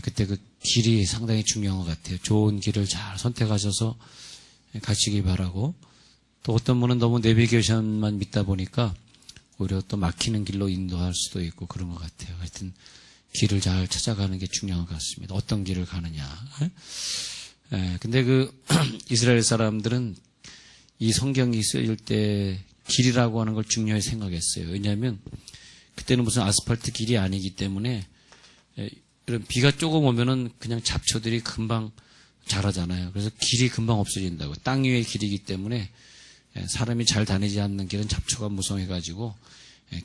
그때 그 길이 상당히 중요한 것 같아요. 좋은 길을 잘 선택하셔서 가시기 바라고, 또 어떤 분은 너무 내비게이션만 믿다 보니까 오히려 또 막히는 길로 인도할 수도 있고 그런 것 같아요. 하여튼 길을 잘 찾아가는 게 중요한 것 같습니다. 어떤 길을 가느냐. 근데 이스라엘 사람들은 이 성경이 쓰일 때 길이라고 하는 걸 중요히 생각했어요. 왜냐하면 그때는 무슨 아스팔트 길이 아니기 때문에 이런 비가 조금 오면은 그냥 잡초들이 금방 자라잖아요. 그래서 길이 금방 없어진다고. 땅 위의 길이기 때문에 사람이 잘 다니지 않는 길은 잡초가 무성해가지고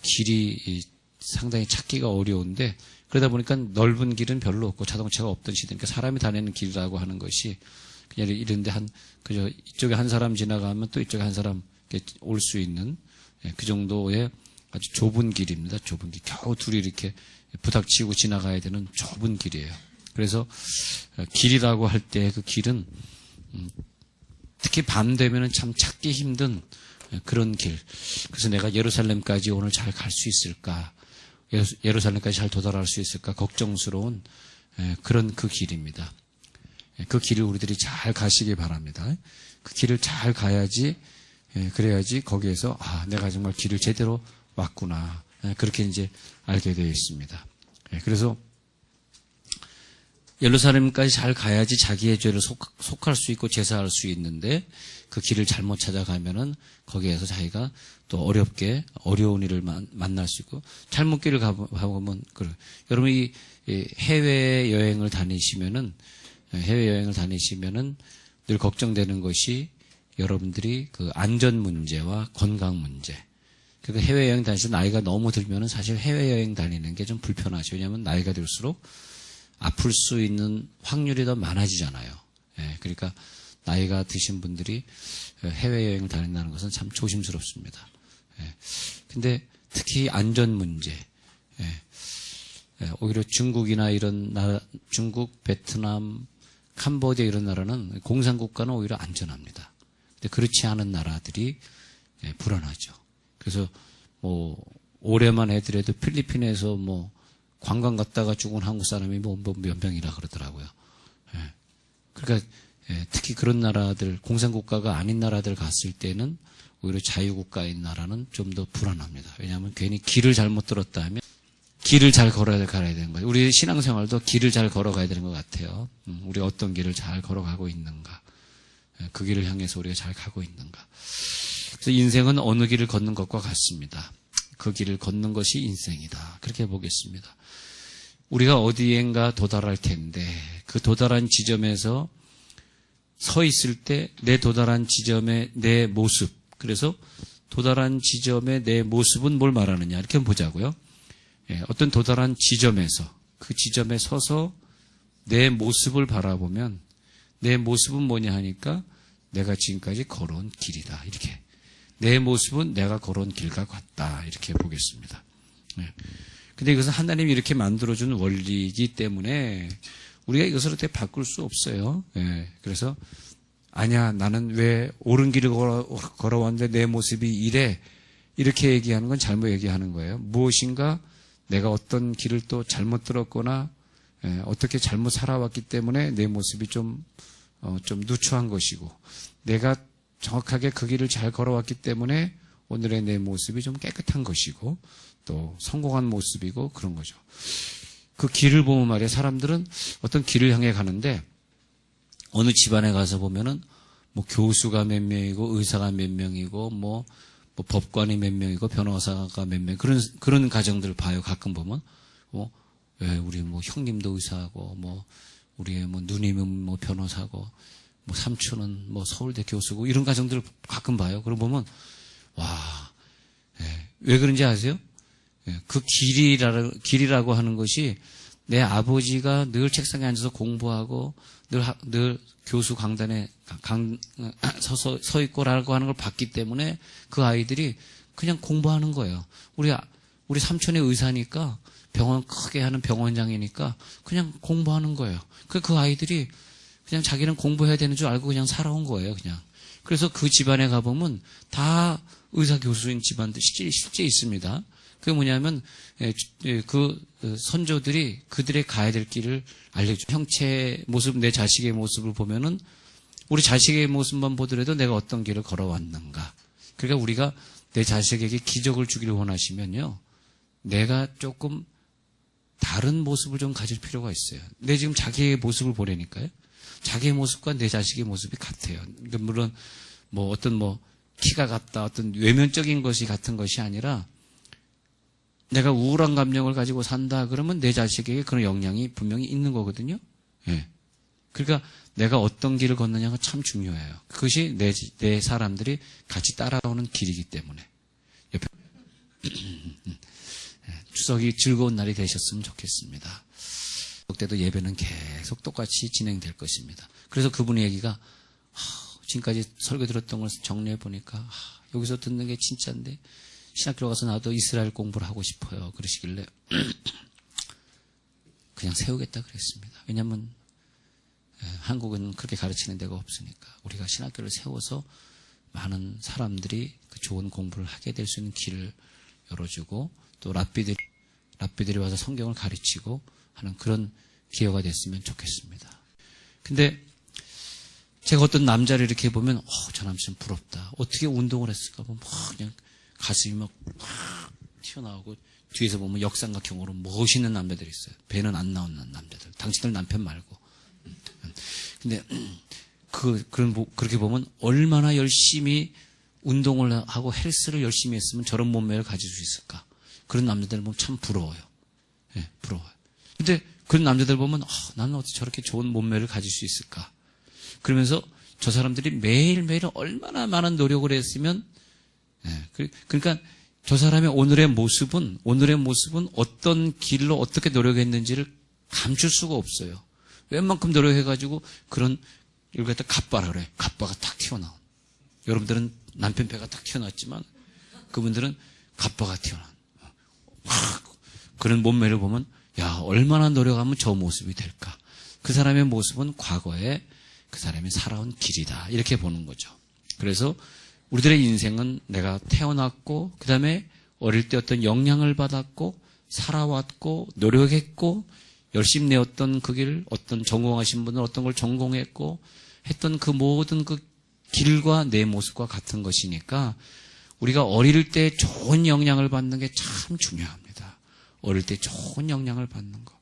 길이 상당히 찾기가 어려운데, 그러다 보니까 넓은 길은 별로 없고 자동차가 없던 시대, 그러니까 사람이 다니는 길이라고 하는 것이 그냥 이런데 그저 이쪽에 한 사람 지나가면 또 이쪽에 한 사람 올 수 있는 그 정도의 아주 좁은 길입니다. 좁은 길. 겨우 둘이 이렇게 부닥치고 지나가야 되는 좁은 길이에요. 그래서 길이라고 할 때 그 길은 특히 밤 되면은 참 찾기 힘든 그런 길. 그래서 내가 예루살렘까지 오늘 잘 갈 수 있을까? 예루살렘까지 잘 도달할 수 있을까? 걱정스러운 그런 그 길입니다. 그 길을 우리들이 잘 가시기 바랍니다. 그 길을 잘 가야지, 그래야지 거기에서 내가 정말 길을 제대로 왔구나. 그렇게 이제 알게 되어 있습니다. 그래서 예루살렘까지 잘 가야지 자기의 죄를 속할 수 있고 제사할 수 있는데, 그 길을 잘못 찾아가면은 거기에서 자기가 또 어려운 일을 만날 수 있고, 잘못 길을 가보면, 여러분이 해외여행을 다니시면은 늘 걱정되는 것이 여러분들이 그 안전 문제와 건강 문제. 그러니까 해외여행 다니면서 나이가 너무 들면은 사실 해외여행 다니는 게 좀 불편하죠. 왜냐하면 나이가 들수록 아플 수 있는 확률이 더 많아지잖아요. 그러니까 나이가 드신 분들이 해외여행을 다닌다는 것은 참 조심스럽습니다. 근데 특히 안전 문제, 오히려 중국이나 이런 나라, 중국, 베트남, 캄보디아 이런 나라는 공산국가는 오히려 안전합니다. 근데 그렇지 않은 나라들이 불안하죠. 그래서 올해만 해더라도 필리핀에서 관광 갔다가 죽은 한국 사람이 몇 명이라 그러더라고요. 그러니까 특히 그런 나라들, 공산국가가 아닌 나라들 갔을 때는 오히려 자유국가인 나라는 좀 더 불안합니다. 왜냐하면 괜히 길을 잘못 들었다 하면 길을 잘 걸어야 되는 거예요. 우리 신앙생활도 길을 잘 걸어가야 되는 것 같아요. 우리가 어떤 길을 잘 걸어가고 있는가. 그 길을 향해서 우리가 잘 가고 있는가. 그래서 인생은 어느 길을 걷는 것과 같습니다. 그 길을 걷는 것이 인생이다. 그렇게 보겠습니다. 우리가 어디엔가 도달할 텐데 그 도달한 지점에서 서 있을 때 내 도달한 지점의 내 모습, 그래서 도달한 지점의 내 모습은 뭘 말하느냐 이렇게 한번 보자고요. 어떤 도달한 지점에서 그 지점에 서서 내 모습을 바라보면 내 모습은 뭐냐 하니까 내가 지금까지 걸어온 길이다. 이렇게 내 모습은 내가 걸어온 길과 같다. 이렇게 보겠습니다. 근데 이것은 하나님이 이렇게 만들어준 원리이기 때문에 우리가 이것을 어떻게 바꿀 수 없어요. 그래서 아니야 나는 왜 옳은 길을 걸어왔는데 내 모습이 이래 이렇게 얘기하는 건 잘못 얘기하는 거예요. 무엇인가 내가 어떤 길을 또 잘못 들었거나 어떻게 잘못 살아왔기 때문에 내 모습이 좀 누추한 것이고, 내가 정확하게 그 길을 잘 걸어왔기 때문에 오늘의 내 모습이 좀 깨끗한 것이고 또 성공한 모습이고 그런 거죠. 그 길을 보면 말이에요. 사람들은 어떤 길을 향해 가는데 어느 집안에 가서 보면은 교수가 몇 명이고 의사가 몇 명이고 뭐 법관이 몇 명이고 변호사가 몇 명, 그런 가정들을 봐요. 가끔 보면 우리 형님도 의사고 우리의 누님은 변호사고 삼촌은 서울대 교수고 이런 가정들을 가끔 봐요. 그럼 보면 왜 그런지 아세요? 그 길이라고 하는 것이 내 아버지가 늘 책상에 앉아서 공부하고 늘 교수 강단에 서 있고라고 하는 걸 봤기 때문에 그 아이들이 그냥 공부하는 거예요. 우리 삼촌의 의사니까 병원 크게 하는 병원장이니까 그냥 공부하는 거예요. 그 아이들이 그냥 자기는 공부해야 되는 줄 알고 그냥 살아온 거예요, 그냥. 그래서 그 집안에 가보면 다 의사 교수인 집안들 실제 있습니다. 그게 뭐냐면 그 선조들이 그들의 가야 될 길을 알려줘. 형체의 모습, 내 자식의 모습을 보면은 우리 자식의 모습만 보더라도 내가 어떤 길을 걸어왔는가. 그러니까 우리가 내 자식에게 기적을 주기를 원하시면요, 내가 조금 다른 모습을 좀 가질 필요가 있어요. 내 지금 자기의 모습을 보려니까요. 자기의 모습과 내 자식의 모습이 같아요. 그러니까 물론 키가 같다, 어떤 외면적인 것이 같은 것이 아니라 내가 우울한 감정을 가지고 산다 그러면 내 자식에게 그런 영향이 분명히 있는 거거든요. 예. 그러니까 내가 어떤 길을 걷느냐가 참 중요해요. 그것이 내 사람들이 같이 따라오는 길이기 때문에. 추석이 즐거운 날이 되셨으면 좋겠습니다. 그때도 예배는 계속 똑같이 진행될 것입니다. 그래서 그분의 얘기가 지금까지 설교 들었던 걸 정리해 보니까 여기서 듣는 게 진짜인데 신학교 가서 나도 이스라엘 공부를 하고 싶어요. 그러시길래 그냥 세우겠다 그랬습니다. 왜냐하면 한국은 그렇게 가르치는 데가 없으니까 우리가 신학교를 세워서 많은 사람들이 그 좋은 공부를 하게 될 수 있는 길을 열어주고 또 랍비들이 와서 성경을 가르치고 하는 그런 기회가 됐으면 좋겠습니다. 근데 제가 어떤 남자를 이렇게 보면 저 남친 부럽다. 어떻게 운동을 했을까? 막 그냥 가슴이 막 튀어나오고 뒤에서 보면 역삼각형으로 멋있는 남자들이 있어요. 배는 안 나오는 남자들. 당신들 남편 말고. 근데 그렇게 보면 얼마나 열심히 운동을 하고 헬스를 열심히 했으면 저런 몸매를 가질 수 있을까? 그런 남자들 보면 참 부러워요. 예, 부러워요. 근데 그런 남자들 보면 나는 어떻게 저렇게 좋은 몸매를 가질 수 있을까? 그러면서 저 사람들이 매일매일 얼마나 많은 노력을 했으면, 그러니까 저 사람의 오늘의 모습은 어떤 길로 어떻게 노력했는지를 감출 수가 없어요. 웬만큼 노력해가지고 이걸 갖다 갑바라 그래. 갑바가 탁 튀어나온. 여러분들은 남편 배가 탁 튀어나왔지만 그분들은 갑바가 튀어나온. 그런 몸매를 보면 얼마나 노력하면 저 모습이 될까. 그 사람의 모습은 과거에 그 사람이 살아온 길이다. 이렇게 보는 거죠. 그래서 우리들의 인생은 내가 태어났고 그 다음에 어릴 때 어떤 영향을 받았고 살아왔고 노력했고 열심히 내었던 그 길, 어떤 전공하신 분은 어떤 걸 전공했고 했던 그 모든 그 길과 내 모습과 같은 것이니까 우리가 어릴 때 좋은 영향을 받는 게 참 중요합니다. 어릴 때 좋은 영향을 받는 거.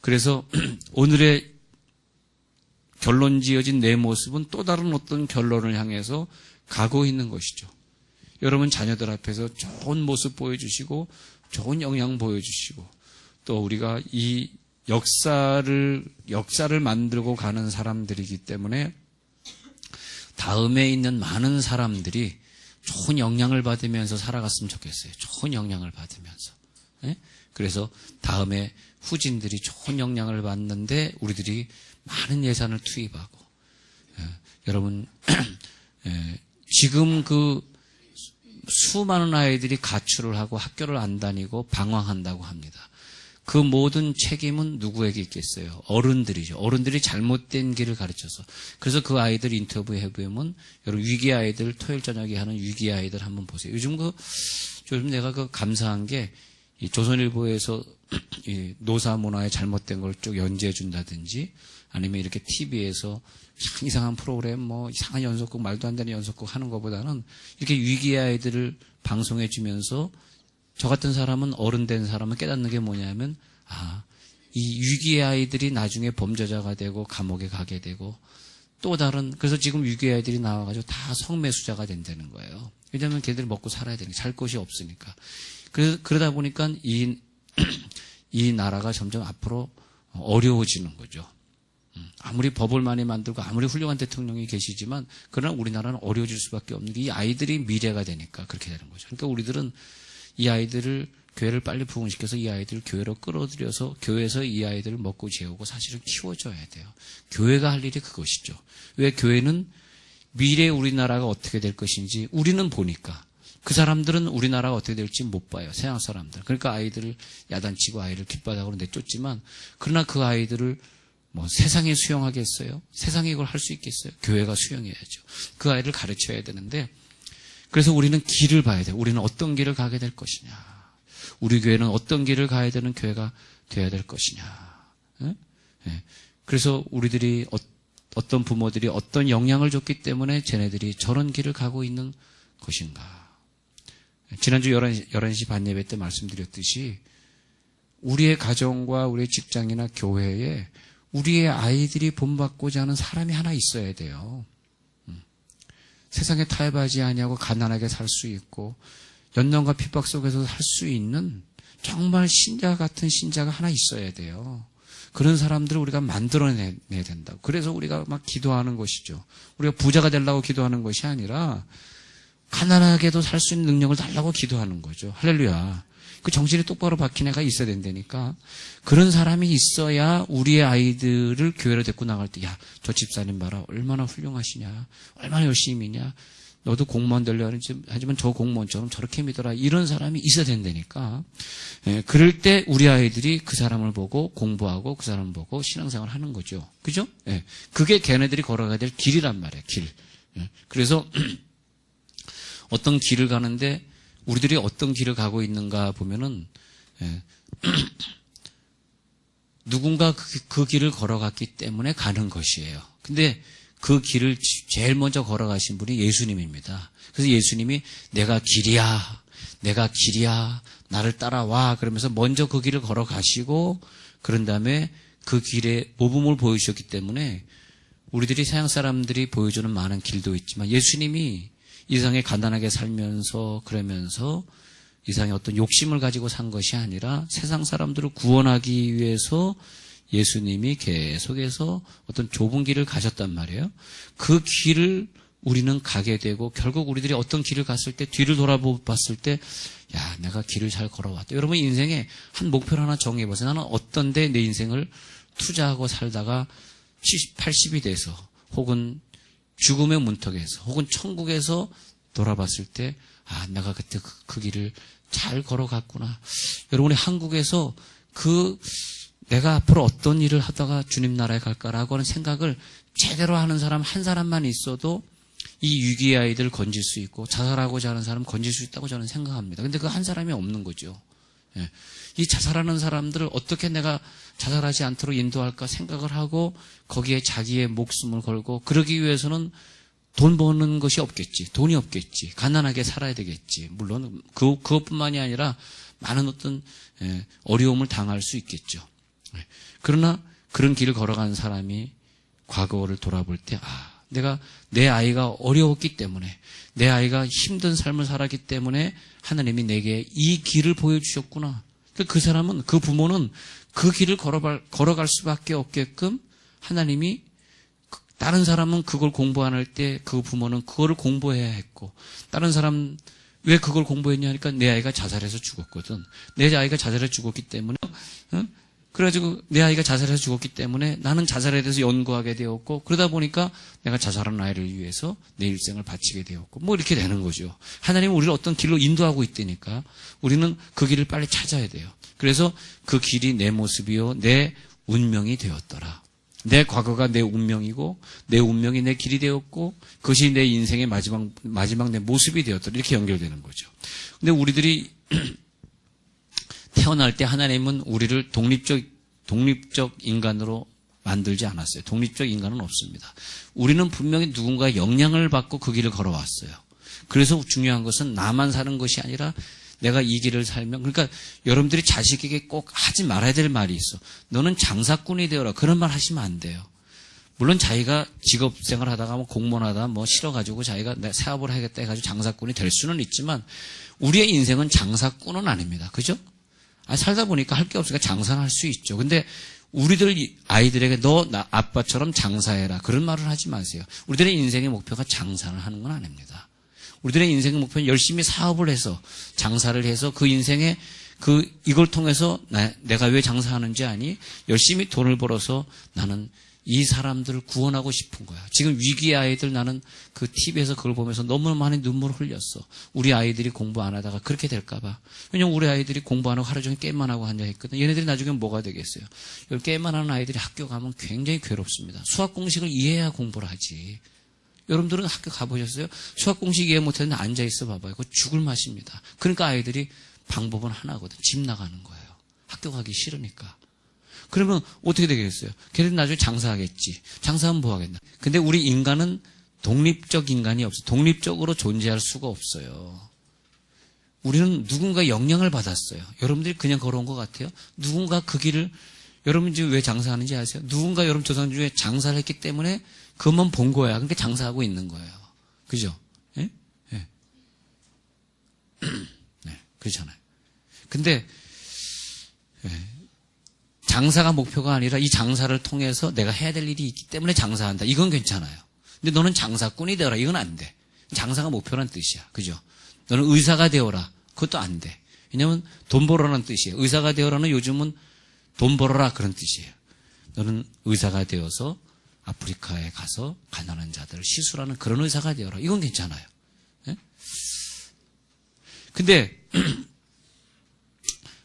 그래서 오늘의 결론 지어진 내 모습은 또 다른 어떤 결론을 향해서 가고 있는 것이죠. 여러분 자녀들 앞에서 좋은 모습 보여주시고 좋은 영향 보여주시고 또 우리가 이 역사를 만들고 가는 사람들이기 때문에 다음에 있는 많은 사람들이 좋은 영향을 받으면서 살아갔으면 좋겠어요. 좋은 영향을 받으면서. 네? 그래서 다음에 후진들이 좋은 영향을 받는데 우리들이 많은 예산을 투입하고 여러분 지금 그 수많은 아이들이 가출을 하고 학교를 안 다니고 방황한다고 합니다. 그 모든 책임은 누구에게 있겠어요? 어른들이죠. 어른들이 잘못된 길을 가르쳐서. 그래서 그 아이들 인터뷰해 보면 여러분 위기 아이들 토요일 저녁에 하는 위기 아이들 한번 보세요. 요즘 내가 감사한 게 이 조선일보에서 이 노사 문화의 잘못된 걸 쭉 연재해 준다든지 아니면 이렇게 TV에서 이상한 프로그램 이상한 연속극 말도 안 되는 연속극 하는 것보다는 이렇게 위기 아이들을 방송해 주면서 저 같은 사람은 어른 된 사람은 깨닫는 게 뭐냐면 이 위기의 아이들이 나중에 범죄자가 되고 감옥에 가게 되고 또 다른 그래서 지금 위기의 아이들이 나와가지고 다 성매수자가 된다는 거예요. 왜냐하면 걔들이 먹고 살아야 되니까 살 곳이 없으니까. 그러다 보니까 이 나라가 점점 앞으로 어려워지는 거죠. 아무리 법을 많이 만들고 아무리 훌륭한 대통령이 계시지만 그러나 우리나라는 어려워질 수밖에 없는 게 이 아이들이 미래가 되니까 그렇게 되는 거죠. 그러니까 우리들은 이 아이들을 교회를 빨리 부흥시켜서 이 아이들을 교회로 끌어들여서 교회에서 이 아이들을 먹고 재우고 사실은 키워줘야 돼요. 교회가 할 일이 그것이죠. 왜 교회는 미래 우리나라가 어떻게 될 것인지 우리는 보니까 그 사람들은 우리나라가 어떻게 될지 못 봐요. 서양 사람들. 그러니까 아이들을 야단치고 아이를 깃바닥으로 내쫓지만 그러나 그 아이들을 세상에 수용하겠어요? 세상에 이걸 할 수 있겠어요? 교회가 수용해야죠. 그 아이를 가르쳐야 되는데 그래서 우리는 길을 봐야 돼요. 우리는 어떤 길을 가게 될 것이냐. 우리 교회는 어떤 길을 가야 되는 교회가 되어야 될 것이냐. 그래서 우리들이 어떤 부모들이 어떤 영향을 줬기 때문에 쟤네들이 저런 길을 가고 있는 것인가. 지난주 11시 반 예배 때 말씀드렸듯이 우리의 가정과 우리의 직장이나 교회에 우리의 아이들이 본받고자 하는 사람이 하나 있어야 돼요. 세상에 타협하지 아니하고 가난하게 살 수 있고 연단과 핍박 속에서 살 수 있는 정말 신자 같은 신자가 하나 있어야 돼요. 그런 사람들을 우리가 만들어내야 된다고. 그래서 우리가 막 기도하는 것이죠. 우리가 부자가 되려고 기도하는 것이 아니라 가난하게도 살 수 있는 능력을 달라고 기도하는 거죠. 할렐루야. 그 정신이 똑바로 박힌 애가 있어야 된다니까. 그런 사람이 있어야 우리의 아이들을 교회로 데리고 나갈 때, 야, 저 집사님 봐라. 얼마나 훌륭하시냐. 얼마나 열심히 있냐. 너도 공무원 되려고 하지만 저 공무원처럼 저렇게 믿어라. 이런 사람이 있어야 된다니까. 그럴 때 우리 아이들이 그 사람을 보고 공부하고 그 사람을 보고 신앙생활을 하는 거죠. 그죠? 그게 걔네들이 걸어가야 될 길이란 말이에요. 길. 그래서 어떤 길을 가는데 우리들이 어떤 길을 가고 있는가 보면은 누군가 그 길을 걸어갔기 때문에 가는 것이에요. 근데 그 길을 제일 먼저 걸어가신 분이 예수님입니다. 그래서 예수님이 내가 길이야, 내가 길이야, 나를 따라와 그러면서 먼저 그 길을 걸어가시고 그런 다음에 그 길의 모범을 보여주셨기 때문에 우리들이 서양 사람들이 보여주는 많은 길도 있지만 예수님이 이 세상에 가난하게 살면서 그러면서 이 세상에 어떤 욕심을 가지고 산 것이 아니라 세상 사람들을 구원하기 위해서 예수님이 계속해서 어떤 좁은 길을 가셨단 말이에요. 그 길을 우리는 가게 되고 결국 우리들이 어떤 길을 갔을 때 뒤를 돌아봤을 때 야, 내가 길을 잘 걸어왔다. 여러분 인생에 한 목표를 하나 정해보세요. 나는 어떤 데 내 인생을 투자하고 살다가 70, 80이 돼서 혹은 죽음의 문턱에서 혹은 천국에서 돌아봤을 때 아, 내가 그때 그 길을 잘 걸어갔구나. 여러분이 한국에서 내가 앞으로 어떤 일을 하다가 주님 나라에 갈까라고 하는 생각을 제대로 하는 사람 한 사람만 있어도 이 위기의 아이들을 건질 수 있고 자살하고자 하는 사람 건질 수 있다고 저는 생각합니다. 근데 그 한 사람이 없는 거죠. 이 자살하는 사람들을 어떻게 내가 자살하지 않도록 인도할까 생각을 하고 거기에 자기의 목숨을 걸고 그러기 위해서는 돈 버는 것이 없겠지. 돈이 없겠지. 가난하게 살아야 되겠지. 물론 그것뿐만이 아니라 많은 어떤 어려움을 당할 수 있겠죠. 그러나 그런 길을 걸어간 사람이 과거를 돌아볼 때 내가 내 아이가 어려웠기 때문에 내 아이가 힘든 삶을 살았기 때문에 하나님이 내게 이 길을 보여주셨구나. 그 사람은 그 부모는 그 길을 걸어갈 수밖에 없게끔 하나님이 다른 사람은 그걸 공부 안 할 때 그 부모는 그거를 공부해야 했고 다른 사람 왜 그걸 공부했냐 하니까 내 아이가 자살해서 죽었거든. 내 아이가 자살해서 죽었기 때문에 그래가지고 내 아이가 자살해서 죽었기 때문에 나는 자살에 대해서 연구하게 되었고 그러다 보니까 내가 자살한 아이를 위해서 내 일생을 바치게 되었고 뭐 이렇게 되는 거죠. 하나님은 우리를 어떤 길로 인도하고 있다니까 우리는 그 길을 빨리 찾아야 돼요. 그래서 그 길이 내 모습이요 내 운명이 되었더라. 내 과거가 내 운명이고 내 운명이 내 길이 되었고 그것이 내 인생의 마지막 내 모습이 되었더라. 이렇게 연결되는 거죠. 근데 우리들이 태어날 때 하나님은 우리를 독립적 인간으로 만들지 않았어요. 독립적 인간은 없습니다. 우리는 분명히 누군가의 영향을 받고 그 길을 걸어왔어요. 그래서 중요한 것은 나만 사는 것이 아니라 내가 이 길을 살면 그러니까 여러분들이 자식에게 꼭 하지 말아야 될 말이 있어. 너는 장사꾼이 되어라. 그런 말 하시면 안 돼요. 물론 자기가 직업생활 하다가 뭐 공무원 하다가 뭐 싫어가지고 자기가 내 사업을 하겠다 해가지고 장사꾼이 될 수는 있지만 우리의 인생은 장사꾼은 아닙니다. 그죠? 살다 보니까 할 게 없으니까 장사는 할 수 있죠. 근데 우리들 아이들에게 너 아빠처럼 장사해라. 그런 말을 하지 마세요. 우리들의 인생의 목표가 장사를 하는 건 아닙니다. 우리들의 인생의 목표는 열심히 사업을 해서 장사를 해서 그 인생에 이걸 통해서 내가 왜 장사하는지 아니? 열심히 돈을 벌어서 나는 이 사람들을 구원하고 싶은 거야. 지금 위기의 아이들 나는 그 TV에서 그걸 보면서 너무 많이 눈물을 흘렸어. 우리 아이들이 공부 안 하다가 그렇게 될까 봐. 왜냐면 우리 아이들이 공부 안 하고 하루 종일 게임만 하고 앉아있거든. 얘네들이 나중에 뭐가 되겠어요? 게임만 하는 아이들이 학교 가면 굉장히 괴롭습니다. 수학 공식을 이해해야 공부를 하지. 여러분들은 학교 가보셨어요? 수학 공식 이해 못했는데 앉아있어 봐봐요. 그거 죽을 맛입니다. 그러니까 아이들이 방법은 하나거든. 집 나가는 거예요. 학교 가기 싫으니까. 그러면 어떻게 되겠어요? 걔는 나중에 장사하겠지. 장사하면 뭐 하겠나. 근데 우리 인간은 독립적 인간이 없어. 독립적으로 존재할 수가 없어요. 우리는 누군가 영향을 받았어요. 여러분들이 그냥 걸어온 것 같아요? 누군가 그 길을, 여러분 지금 왜 장사하는지 아세요? 누군가 여러분 조상 중에 장사를 했기 때문에 그것만 본 거야. 그러니까 장사하고 있는 거예요. 그죠? 예? 예. 네, 그렇잖아요. 근데, 예. 장사가 목표가 아니라 이 장사를 통해서 내가 해야 될 일이 있기 때문에 장사한다. 이건 괜찮아요. 근데 너는 장사꾼이 되어라. 이건 안 돼. 장사가 목표란 뜻이야. 그죠? 너는 의사가 되어라. 그것도 안 돼. 왜냐면 돈 벌어라는 뜻이에요. 의사가 되어라는 요즘은 돈 벌어라 그런 뜻이에요. 너는 의사가 되어서 아프리카에 가서 가난한 자들을 시술하는 그런 의사가 되어라. 이건 괜찮아요. 예? 근데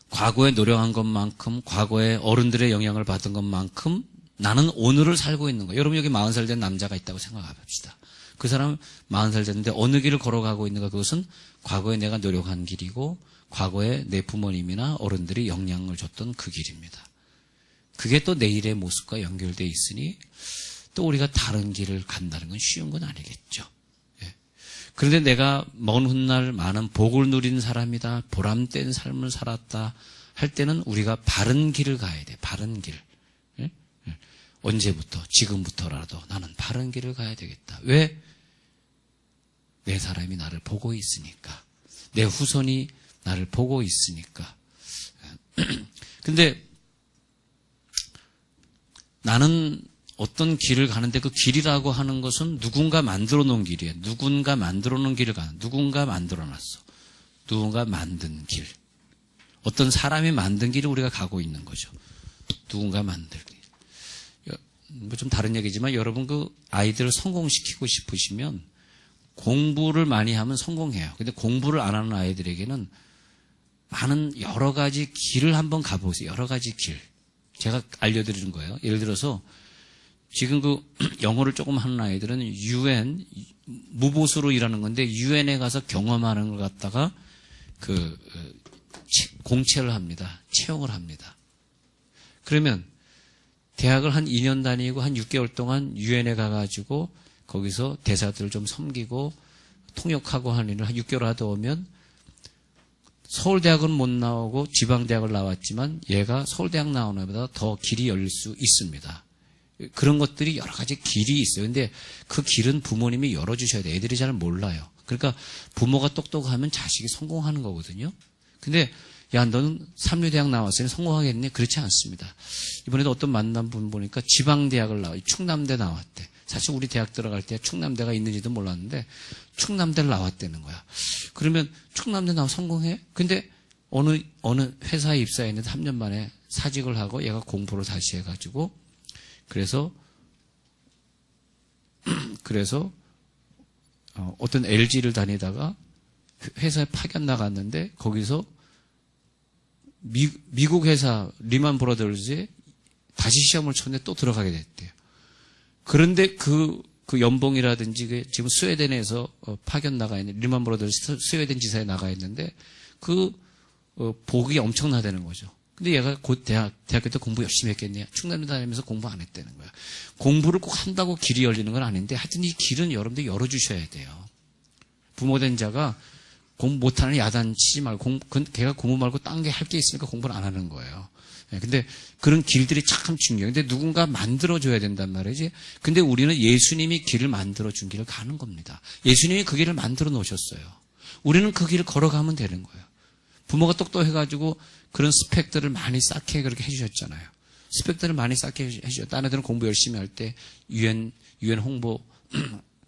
과거에 노력한 것만큼, 과거에 어른들의 영향을 받은 것만큼 나는 오늘을 살고 있는 거예요. 여러분 여기 40살 된 남자가 있다고 생각해봅시다. 그 사람은 40살 됐는데 어느 길을 걸어가고 있는가, 그것은 과거에 내가 노력한 길이고 과거에 내 부모님이나 어른들이 영향을 줬던 그 길입니다. 그게 또 내일의 모습과 연결되어 있으니 또 우리가 다른 길을 간다는 건 쉬운 건 아니겠죠. 예. 그런데 내가 먼 훗날 많은 복을 누린 사람이다, 보람된 삶을 살았다 할 때는 우리가 바른 길을 가야 돼. 바른 길. 예? 예. 언제부터? 지금부터라도 나는 바른 길을 가야 되겠다. 왜? 내 사람이 나를 보고 있으니까. 내 후손이 나를 보고 있으니까. 근데 나는 어떤 길을 가는데 그 길이라고 하는 것은 누군가 만들어 놓은 길이에요. 누군가 만들어 놓은 길을 가는, 누군가 만들어 놨어. 누군가 만든 길. 어떤 사람이 만든 길을 우리가 가고 있는 거죠. 누군가 만든 길. 뭐 좀 다른 얘기지만 여러분 그 아이들을 성공시키고 싶으시면 공부를 많이 하면 성공해요. 근데 공부를 안 하는 아이들에게는 많은 여러 가지 길을 한번 가보세요. 여러 가지 길. 제가 알려드리는 거예요. 예를 들어서 지금 그 영어를 조금 하는 아이들은 UN, 무보수로 일하는 건데 UN에 가서 경험하는 걸 갖다가 그 공채를 합니다. 채용을 합니다. 그러면 대학을 한 2년 다니고 한 6개월 동안 UN에 가가지고 거기서 대사들을 좀 섬기고 통역하고 하는 일을 한 6개월 하다 오면 서울대학은 못 나오고 지방대학을 나왔지만 얘가 서울대학 나오는 것보다 더 길이 열릴 수 있습니다. 그런 것들이 여러 가지 길이 있어요. 근데 그 길은 부모님이 열어주셔야 돼요. 애들이 잘 몰라요. 그러니까 부모가 똑똑하면 자식이 성공하는 거거든요. 근데 야, 너는 삼류대학 나왔으니 성공하겠니? 그렇지 않습니다. 이번에도 어떤 만난 분 보니까 지방대학을 충남대 나왔대. 사실 우리 대학 들어갈 때 충남대가 있는지도 몰랐는데 충남대를 나왔다는 거야. 그러면 충남대 나와 성공해? 근데 어느 회사에 입사했는데 3년 만에 사직을 하고 얘가 공부를 다시 해가지고 그래서 어떤 LG를 다니다가 회사에 파견 나갔는데 거기서 미국 회사 리만 브라더스에 다시 시험을 쳤는데 또 들어가게 됐대요. 그런데 그 연봉이라든지 지금 스웨덴에서 파견 나가 있는 리만 브라더스 스웨덴 지사에 나가 있는데 복이 엄청나다는 거죠. 근데 얘가 곧 대학교 때 공부 열심히 했겠냐? 충남대 다니면서 공부 안 했다는 거야. 공부를 꼭 한다고 길이 열리는 건 아닌데 하여튼 이 길은 여러분들 열어주셔야 돼요. 부모된 자가 공부 못하는 야단 치지 말고 걔가 공부 말고 딴 게 할 게 있으니까 공부를 안 하는 거예요. 근데 그런 길들이 참 중요해요. 근데 누군가 만들어줘야 된단 말이지. 근데 우리는 예수님이 길을 만들어준 길을 가는 겁니다. 예수님이 그 길을 만들어 놓으셨어요. 우리는 그 길을 걸어가면 되는 거예요. 부모가 똑똑해가지고 그런 스펙들을 많이 쌓게 그렇게 해주셨잖아요. 스펙들을 많이 쌓게 해주셨죠. 딴 애들은 공부 열심히 할 때 UN 홍보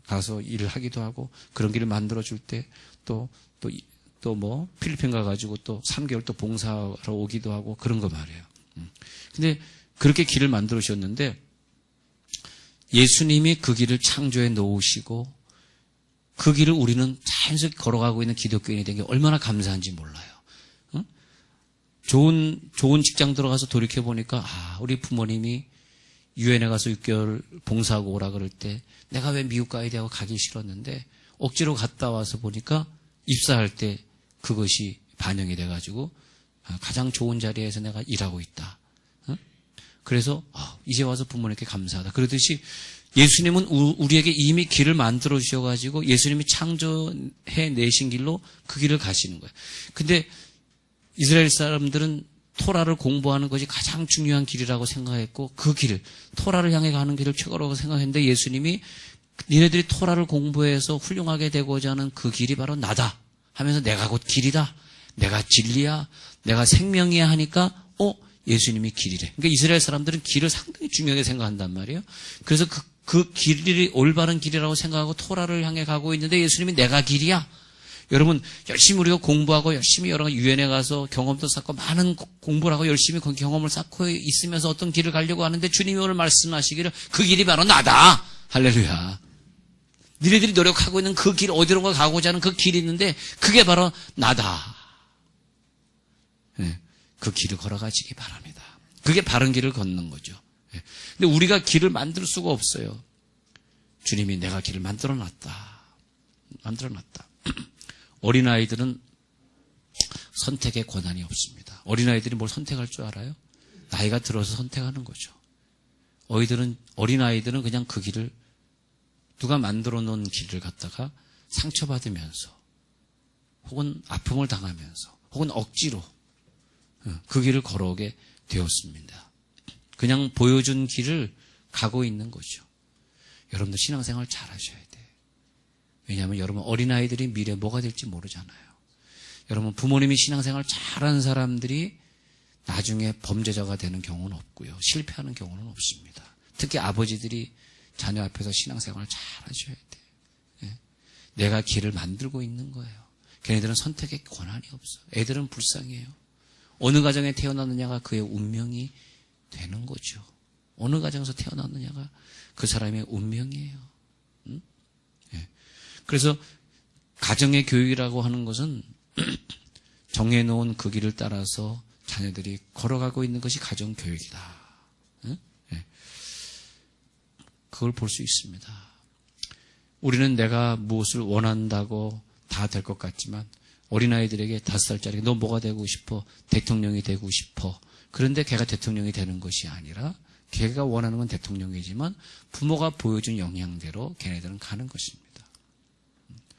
가서 일을 하기도 하고 그런 길을 만들어줄 때 또 뭐 필리핀 가가지고 또 3개월 또 봉사하러 오기도 하고 그런 거 말이에요. 근데 그렇게 길을 만들어 주셨는데 예수님이 그 길을 창조해 놓으시고 그 길을 우리는 자연스럽게 걸어가고 있는 기독교인이 된 게 얼마나 감사한지 몰라요. 응? 좋은 직장 들어가서 돌이켜 보니까 우리 부모님이 유엔에 가서 6개월 봉사하고 오라 그럴 때 내가 왜 미국 가야 돼 하고 가기 싫었는데 억지로 갔다 와서 보니까 입사할 때 그것이 반영이 돼가지고 가장 좋은 자리에서 내가 일하고 있다. 그래서 이제 와서 부모님께 감사하다. 그러듯이 예수님은 우리에게 이미 길을 만들어 주셔가지고 예수님이 창조해 내신 길로 그 길을 가시는 거예요. 근데 이스라엘 사람들은 토라를 공부하는 것이 가장 중요한 길이라고 생각했고 그 길, 토라를 향해 가는 길을 최고라고 생각했는데 예수님이 니네들이 토라를 공부해서 훌륭하게 되고자 하는 그 길이 바로 나다 하면서 내가 곧 길이다. 내가 진리야. 내가 생명이야 하니까 예수님이 길이래. 그러니까 이스라엘 사람들은 길을 상당히 중요하게 생각한단 말이에요. 그래서 그 길이 올바른 길이라고 생각하고 토라를 향해 가고 있는데 예수님이 내가 길이야. 여러분 열심히 우리가 공부하고 열심히 여러 유엔에 가서 경험도 쌓고 많은 공부를 하고 열심히 그 경험을 쌓고 있으면서 어떤 길을 가려고 하는데 주님이 오늘 말씀하시기를 그 길이 바로 나다. 할렐루야. 니네들이 노력하고 있는 그 길, 어디론가 가고자 하는 그 길이 있는데 그게 바로 나다. 네, 그 길을 걸어가시기 바랍니다. 그게 바른 길을 걷는 거죠. 네. 근데 우리가 길을 만들 수가 없어요. 주님이 내가 길을 만들어놨다. 어린아이들은 선택의 권한이 없습니다. 어린아이들이 뭘 선택할 줄 알아요? 나이가 들어서 선택하는 거죠. 어린아이들은 그냥 그 길을 누가 만들어 놓은 길을 갖다가 상처받으면서 혹은 아픔을 당하면서 혹은 억지로 그 길을 걸어오게 되었습니다. 그냥 보여준 길을 가고 있는 거죠. 여러분들 신앙생활 잘 하셔야 돼요. 왜냐하면 여러분 어린아이들이 미래 뭐가 될지 모르잖아요. 여러분 부모님이 신앙생활 잘하는 사람들이 나중에 범죄자가 되는 경우는 없고요. 실패하는 경우는 없습니다. 특히 아버지들이 자녀 앞에서 신앙생활 잘 하셔야 돼요. 네. 내가 길을 만들고 있는 거예요. 걔네들은 선택의 권한이 없어요. 애들은 불쌍해요. 어느 가정에 태어났느냐가 그의 운명이 되는 거죠. 어느 가정에서 태어났느냐가 그 사람의 운명이에요. 네. 그래서 가정의 교육이라고 하는 것은 정해놓은 그 길을 따라서 자녀들이 걸어가고 있는 것이 가정교육이다. 네? 그걸 볼 수 있습니다. 우리는 내가 무엇을 원한다고 다 될 것 같지만 어린아이들에게 5살짜리 너 뭐가 되고 싶어? 대통령이 되고 싶어. 그런데 걔가 대통령이 되는 것이 아니라 걔가 원하는 건 대통령이지만 부모가 보여준 영향대로 걔네들은 가는 것입니다.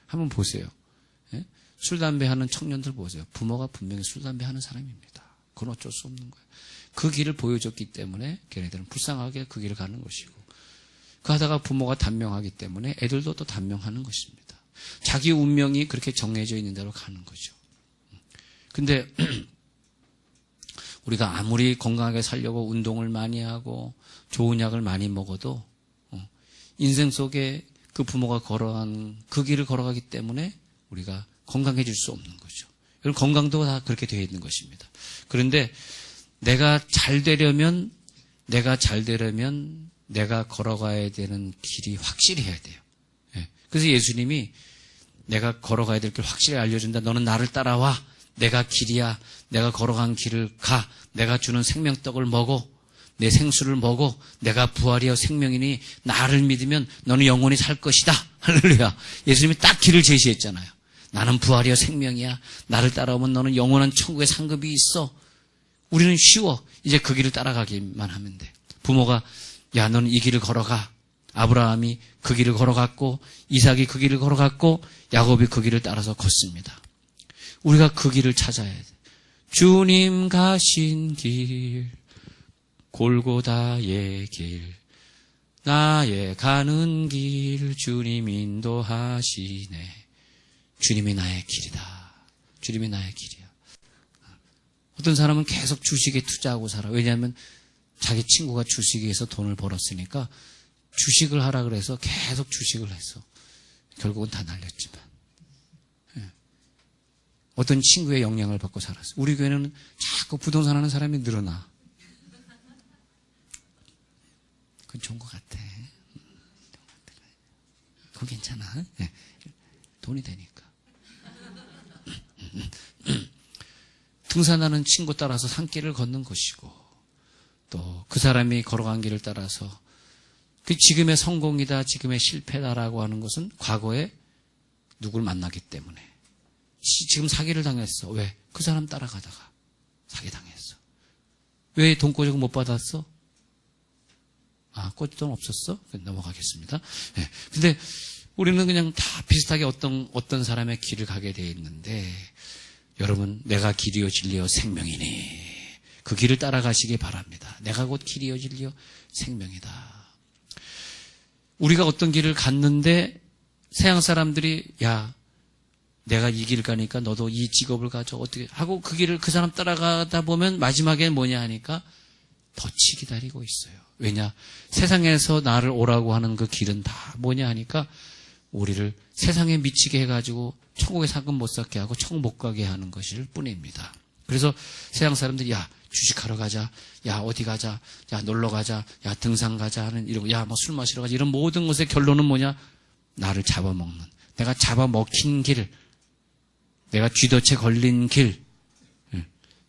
한번 보세요. 예? 술, 담배 하는 청년들 보세요. 부모가 분명히 술, 담배 하는 사람입니다. 그건 어쩔 수 없는 거예요. 그 길을 보여줬기 때문에 걔네들은 불쌍하게 그 길을 가는 것이고 그 하다가 부모가 단명하기 때문에 애들도 또 단명하는 것입니다. 자기 운명이 그렇게 정해져 있는 대로 가는 거죠. 근데 우리가 아무리 건강하게 살려고 운동을 많이 하고 좋은 약을 많이 먹어도 인생 속에 그 부모가 걸어간 그 길을 걸어가기 때문에 우리가 건강해질 수 없는 거죠. 여러분 건강도 다 그렇게 되어 있는 것입니다. 그런데 내가 잘 되려면 내가 걸어가야 되는 길이 확실해야 돼요. 그래서 예수님이 내가 걸어가야 될 길 확실히 알려준다. 너는 나를 따라와. 내가 길이야. 내가 걸어간 길을 가. 내가 주는 생명떡을 먹어. 내 생수를 먹어. 내가 부활이여 생명이니 나를 믿으면 너는 영원히 살 것이다. 할렐루야. 예수님이 딱 길을 제시했잖아요. 나는 부활이여 생명이야. 나를 따라오면 너는 영원한 천국의 상급이 있어. 우리는 쉬워. 이제 그 길을 따라가기만 하면 돼. 부모가 야 너는 이 길을 걸어가. 아브라함이 그 길을 걸어갔고 이삭이 그 길을 걸어갔고 야곱이 그 길을 따라서 걷습니다. 우리가 그 길을 찾아야 돼. 주님 가신 길 골고다의 길 나의 가는 길 주님 인도하시네. 주님이 나의 길이다. 주님이 나의 길이야. 어떤 사람은 계속 주식에 투자하고 살아. 왜냐하면 자기 친구가 주식에서 돈을 벌었으니까 주식을 하라 그래서 계속 주식을 했어. 결국은 다 날렸지만. 어떤 친구의 영향을 받고 살았어. 우리 교회는 자꾸 부동산 하는 사람이 늘어나. 그건 좋은 것 같아. 그건 괜찮아. 돈이 되니까. 등산하는 친구 따라서 산길을 걷는 것이고 또 그 사람이 걸어간 길을 따라서 그 지금의 성공이다, 지금의 실패다라고 하는 것은 과거에 누굴 만나기 때문에 지금 사기를 당했어. 왜? 그 사람 따라가다가 사기당했어. 왜 돈 꼬지고 못 받았어? 꼬질 돈 없었어? 넘어가겠습니다. 네. 근데 우리는 그냥 다 비슷하게 어떤 사람의 길을 가게 돼 있는데, 여러분, 내가 길이요 진리요 생명이니 그 길을 따라가시기 바랍니다. 내가 곧 길이요 진리요 생명이다. 우리가 어떤 길을 갔는데 세상 사람들이 야, 내가 이 길 가니까 너도 이 직업을 가져 어떻게 하고 그 길을 그 사람 따라가다 보면 마지막엔 뭐냐 하니까 덫이 기다리고 있어요. 왜냐? 세상에서 나를 오라고 하는 그 길은 다 뭐냐 하니까 우리를 세상에 미치게 해가지고 천국에 상금 못 쌓게 하고 천국 못 가게 하는 것일 뿐입니다. 그래서 세상 사람들이 야, 주식하러 가자, 야, 어디 가자, 야, 놀러 가자, 야, 등산 가자 하는 이런, 야, 뭐 술 마시러 가자 이런 모든 것의 결론은 뭐냐? 나를 잡아먹는, 내가 잡아먹힌 길, 내가 쥐덫에 걸린 길,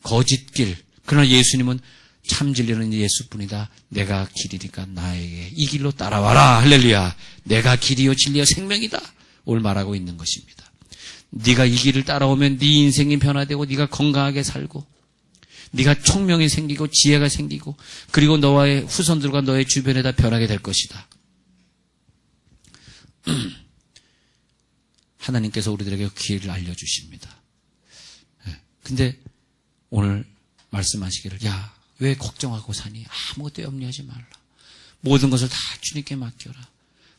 거짓 길. 그러나 예수님은 참 진리는 예수뿐이다. 내가 길이니까 나에게 이 길로 따라와라. 할렐루야. 내가 길이요 진리요 생명이다. 오늘 말하고 있는 것입니다. 네가 이 길을 따라오면 네 인생이 변화되고 네가 건강하게 살고 네가 총명이 생기고 지혜가 생기고 그리고 너와의 후손들과 너의 주변에다 변하게 될 것이다. 하나님께서 우리들에게 그 길을 알려주십니다. 근데 오늘 말씀하시기를 야, 왜 걱정하고 사니? 아무것도 염려하지 말라. 모든 것을 다 주님께 맡겨라.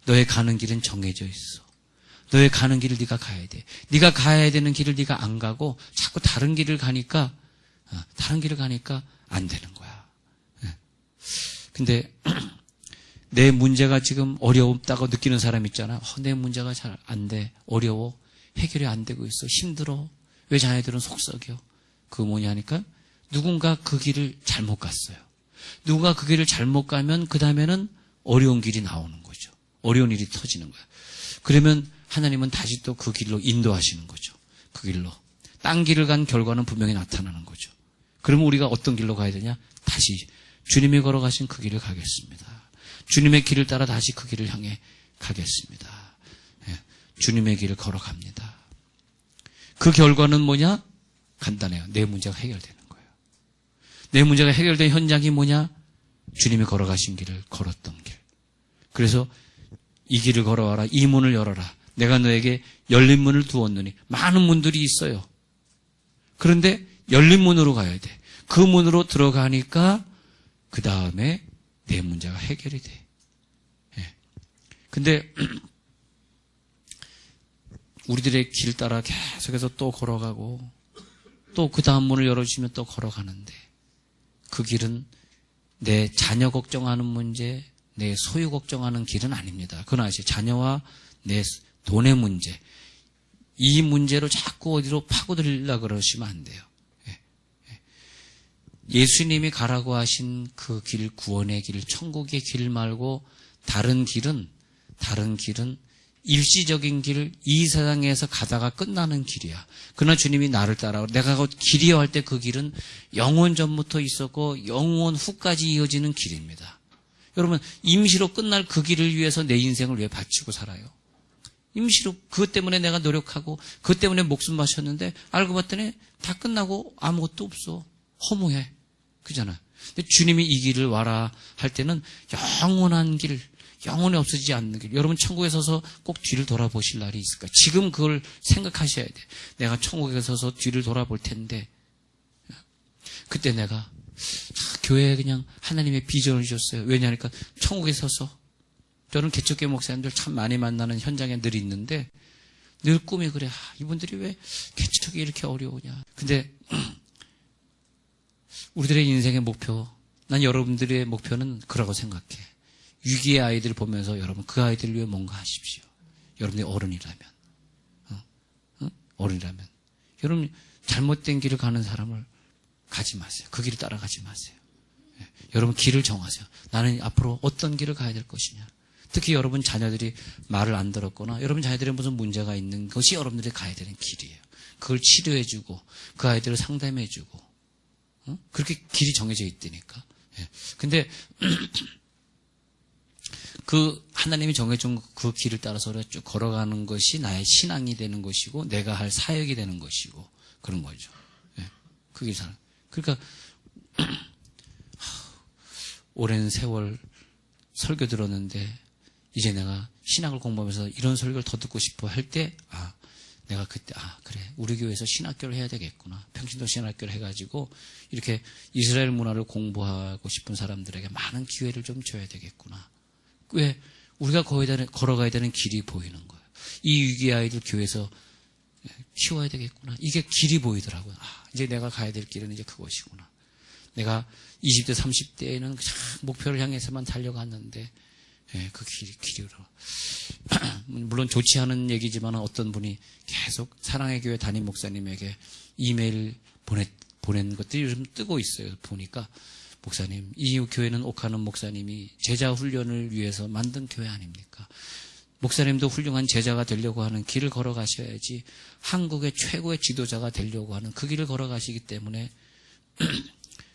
너의 가는 길은 정해져 있어. 너의 가는 길을 네가 가야 돼. 네가 가야 되는 길을 네가 안 가고 자꾸 다른 길을 가니까 안 되는 거야. 근데 내 문제가 지금 어렵다고 느끼는 사람 있잖아. 내 문제가 잘 안 돼. 어려워. 해결이 안 되고 있어. 힘들어. 왜 자녀들은 속썩여? 그거 뭐냐 하니까 누군가 그 길을 잘못 갔어요. 누군가 그 길을 잘못 가면 그 다음에는 어려운 길이 나오는 거죠. 어려운 일이 터지는 거야. 그러면 하나님은 다시 또 그 길로 인도하시는 거죠. 그 길로. 딴 길을 간 결과는 분명히 나타나는 거죠. 그러면 우리가 어떤 길로 가야 되냐? 다시 주님이 걸어가신 그 길을 가겠습니다. 주님의 길을 따라 다시 그 길을 향해 가겠습니다. 주님의 길을 걸어갑니다. 그 결과는 뭐냐? 간단해요. 내 문제가 해결되는 거예요. 내 문제가 해결된 현장이 뭐냐? 주님이 걸어가신 길을 걸었던 길. 그래서 이 길을 걸어와라. 이 문을 열어라. 내가 너에게 열린 문을 두었느니. 많은 문들이 있어요. 그런데 열린 문으로 가야 돼. 그 문으로 들어가니까 그 다음에 내 문제가 해결이 돼. 근데 우리들의 길 따라 계속해서 또 걸어가고 또 그 다음 문을 열어주시면 또 걸어가는데 그 길은 내 자녀 걱정하는 문제, 내 소유 걱정하는 길은 아닙니다. 그건 아시죠? 자녀와 내 돈의 문제, 이 문제로 자꾸 어디로 파고들려고 그러시면 안 돼요. 예수님이 가라고 하신 그 길, 구원의 길, 천국의 길 말고 다른 길은 일시적인 길, 이 세상에서 가다가 끝나는 길이야. 그러나 주님이 나를 따라와. 내가 곧 길이여 할 때 그 길은 영원 전부터 있었고 영원 후까지 이어지는 길입니다. 여러분, 임시로 끝날 그 길을 위해서 내 인생을 왜 바치고 살아요? 임시로 그것 때문에 내가 노력하고 그것 때문에 목숨 바쳤는데 알고 봤더니 다 끝나고 아무것도 없어. 허무해. 그잖아. 근데 주님이 이 길을 와라 할 때는 영원한 길, 영원히 없어지지 않는 길. 여러분 천국에 서서 꼭 뒤를 돌아보실 날이 있을까? 지금 그걸 생각하셔야 돼. 내가 천국에 서서 뒤를 돌아볼 텐데 그때 내가 교회에 그냥 하나님의 비전을 주셨어요. 왜냐하니까 천국에 서서 저는 개척교회 목사님들 참 많이 만나는 현장에 늘 있는데 늘 꿈이 그래. 이분들이 왜 개척이 이렇게 어려우냐. 근데 우리들의 인생의 목표, 난 여러분들의 목표는 그라고 생각해. 위기의 아이들을 보면서 여러분 그 아이들을 위해 뭔가 하십시오. 여러분이 어른이라면. 어른이라면. 여러분 잘못된 길을 가는 사람을 가지 마세요. 그 길을 따라가지 마세요. 여러분 길을 정하세요. 나는 앞으로 어떤 길을 가야 될 것이냐. 특히 여러분 자녀들이 말을 안 들었거나 여러분 자녀들이 무슨 문제가 있는 것이 여러분들이 가야 되는 길이에요. 그걸 치료해주고 그 아이들을 상담해주고 그렇게 길이 정해져 있다니까. 근데 그 하나님이 정해준 그 길을 따라서 쭉 걸어가는 것이 나의 신앙이 되는 것이고 내가 할 사역이 되는 것이고 그런 거죠. 예, 그게 잘. 그러니까 오랜 세월 설교 들었는데 이제 내가 신학을 공부하면서 이런 설교를 더 듣고 싶어 할 때 내가 그때 그래 우리 교회에서 신학교를 해야 되겠구나. 평신도 신학교를 해가지고 이렇게 이스라엘 문화를 공부하고 싶은 사람들에게 많은 기회를 좀 줘야 되겠구나. 왜 우리가 걸어가야 되는 길이 보이는 거예요. 이 위기 아이들 교회에서 키워야 되겠구나. 이게 길이 보이더라고요. 이제 내가 가야 될 길은 이제 그것이구나. 내가 20대 30대에는 목표를 향해서만 달려갔는데 그 길이로. 물론 좋지 않은 얘기지만 어떤 분이 계속 사랑의 교회 담임 목사님에게 이메일 보낸 것들이 요즘 뜨고 있어요. 보니까 목사님, 이 교회는 옥하는 목사님이 제자 훈련을 위해서 만든 교회 아닙니까? 목사님도 훌륭한 제자가 되려고 하는 길을 걸어가셔야지 한국의 최고의 지도자가 되려고 하는 그 길을 걸어가시기 때문에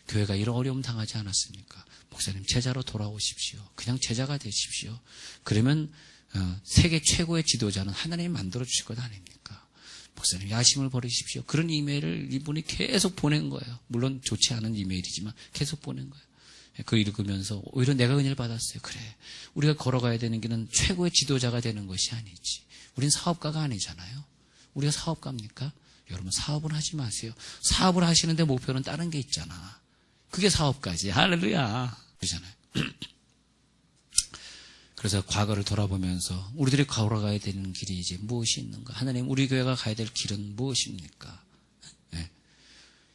교회가 이런 어려움 당하지 않았습니까? 목사님 제자로 돌아오십시오. 그냥 제자가 되십시오. 그러면 세계 최고의 지도자는 하나님이 만들어주실 것 아닙니까? 목사님 야심을 버리십시오. 그런 이메일을 이분이 계속 보낸 거예요. 물론 좋지 않은 이메일이지만 계속 보낸 거예요. 그걸 읽으면서 오히려 내가 은혜를 받았어요. 그래, 우리가 걸어가야 되는 길은 최고의 지도자가 되는 것이 아니지. 우린 사업가가 아니잖아요. 우리가 사업가입니까? 여러분 사업은 하지 마세요. 사업을 하시는데 목표는 다른 게 있잖아. 그게 사업가지. 할렐루야. 그러잖아요. 그래서 과거를 돌아보면서 우리들이 걸어가야 되는 길이 이제 무엇이 있는가? 하나님, 우리 교회가 가야 될 길은 무엇입니까? 네.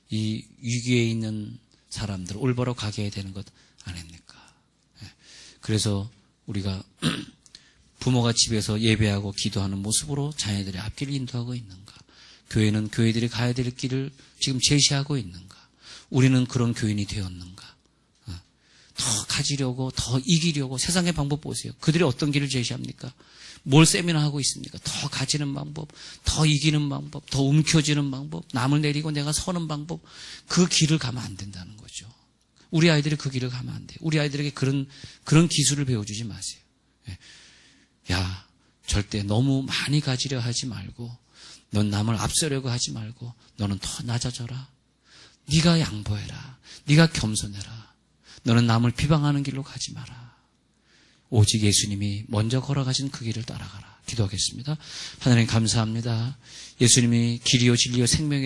이 위기에 있는 사람들 올바로 가게 되는 것 아닙니까? 네. 그래서 우리가 부모가 집에서 예배하고 기도하는 모습으로 자녀들의 앞길을 인도하고 있는가? 교회는 교회들이 가야 될 길을 지금 제시하고 있는가? 우리는 그런 교인이 되었는가? 더 가지려고, 더 이기려고 세상의 방법 보세요. 그들이 어떤 길을 제시합니까? 뭘 세미나하고 있습니까? 더 가지는 방법, 더 이기는 방법, 더 움켜쥐는 방법, 남을 내리고 내가 서는 방법. 그 길을 가면 안 된다는 거죠. 우리 아이들이 그 길을 가면 안 돼요. 우리 아이들에게 그런 기술을 배워주지 마세요. 야, 절대 너무 많이 가지려 하지 말고, 넌 남을 앞서려고 하지 말고, 너는 더 낮아져라. 네가 양보해라. 네가 겸손해라. 너는 남을 비방하는 길로 가지 마라. 오직 예수님이 먼저 걸어가신 그 길을 따라가라. 기도하겠습니다. 하나님 감사합니다. 예수님이 길이요 진리요 생명이라